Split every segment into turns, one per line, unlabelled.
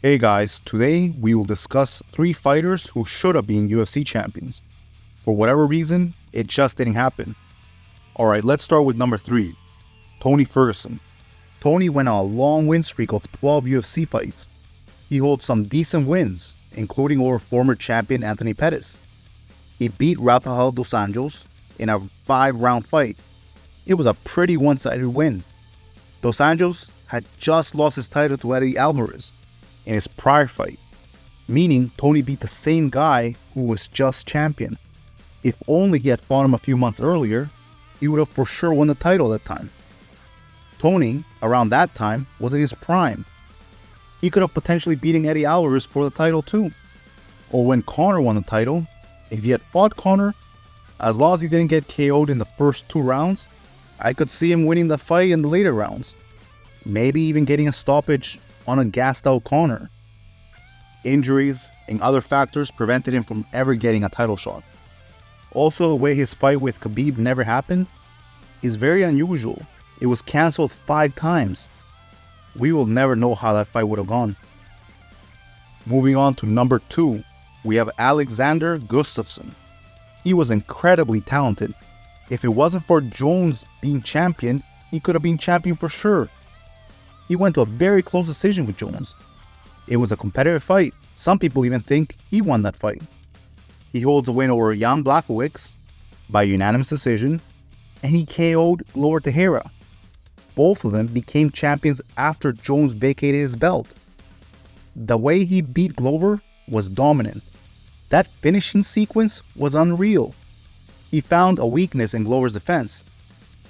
Hey guys, today we will discuss 3 fighters who should have been UFC champions. For whatever reason, it just didn't happen. Alright, let's start with number 3, Tony Ferguson. Tony went on a long win streak of 12 UFC fights. He holds some decent wins, including over former champion Anthony Pettis. He beat Rafael dos Anjos in a 5-round fight. It was a pretty one-sided win. Dos Anjos had just lost his title to Eddie Alvarez in his prior fight, meaning Tony beat the same guy who was just champion. If only he had fought him a few months earlier, he would have for sure won the title that time. Tony, around that time, was in his prime. He could have potentially beaten Eddie Alvarez for the title too. Or when Conor won the title, if he had fought Conor, as long as he didn't get KO'd in the first 2 rounds, I could see him winning the fight in the later rounds. Maybe even getting a stoppage on a gassed out Conor. Injuries and other factors prevented him from ever getting a title shot. Also, the way his fight with Khabib never happened is very unusual. It was cancelled 5 times. We will never know how that fight would have gone. Moving on to number 2, we have Alexander Gustafsson. He was incredibly talented. If it wasn't for Jones being champion, he could have been champion for sure. He went to a very close decision with Jones. It was a competitive fight. Some people even think he won that fight. He holds a win over Jan Blachowicz by unanimous decision, and he KO'd Glover Teixeira. Both of them became champions after Jones vacated his belt. The way he beat Glover was dominant. That finishing sequence was unreal. He found a weakness in Glover's defense.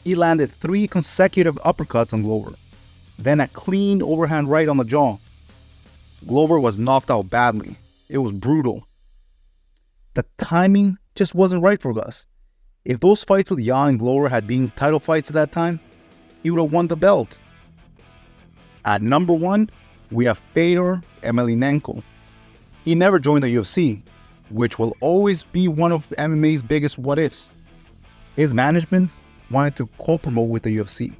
He landed 3 consecutive uppercuts on Glover, then a clean overhand right on the jaw. Glover was knocked out badly. It was brutal. The timing just wasn't right for Gus. If those fights with Jan and Glover had been title fights at that time, he would have won the belt. At number 1, we have Fedor Emelianenko. He never joined the UFC, which will always be one of MMA's biggest what-ifs. His management wanted to co-promote with the UFC.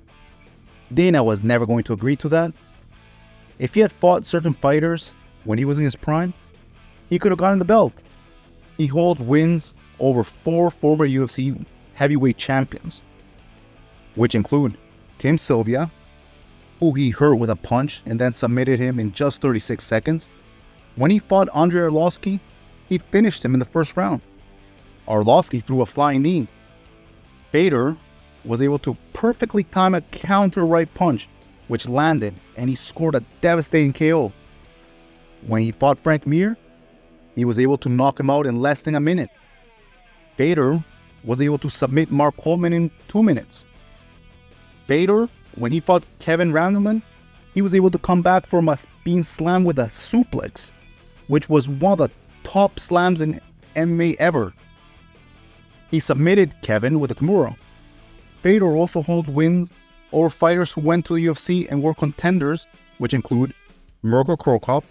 Dana was never going to agree to that. If he had fought certain fighters when he was in his prime, he could have gotten the belt. He holds wins over 4 former UFC heavyweight champions, which include Tim Sylvia, who he hurt with a punch and then submitted him in just 36 seconds. When he fought Andrei Arlovski, he finished him in the first round. Arlovski threw a flying knee. Fedor was able to perfectly time a counter right punch, which landed, and he scored a devastating KO. When he fought Frank Mir, he was able to knock him out in less than a minute. Fedor was able to submit Mark Coleman in 2 minutes. Fedor, when he fought Kevin Randleman, he was able to come back from being slammed with a suplex, which was one of the top slams in MMA ever. He submitted Kevin with a Kimura. Fedor also holds wins over fighters who went to the UFC and were contenders, which include Mirko Cro Cop,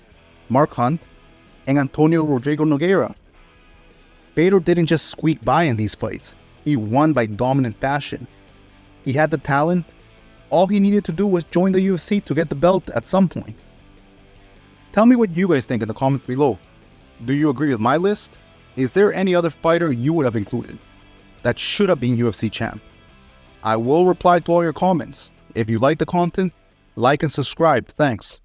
Mark Hunt, and Antonio Rodrigo Nogueira. Fedor didn't just squeak by in these fights. He won by dominant fashion. He had the talent. All he needed to do was join the UFC to get the belt at some point. Tell me what you guys think in the comments below. Do you agree with my list? Is there any other fighter you would have included that should have been UFC champ? I will reply to all your comments. If you like the content, like and subscribe. Thanks.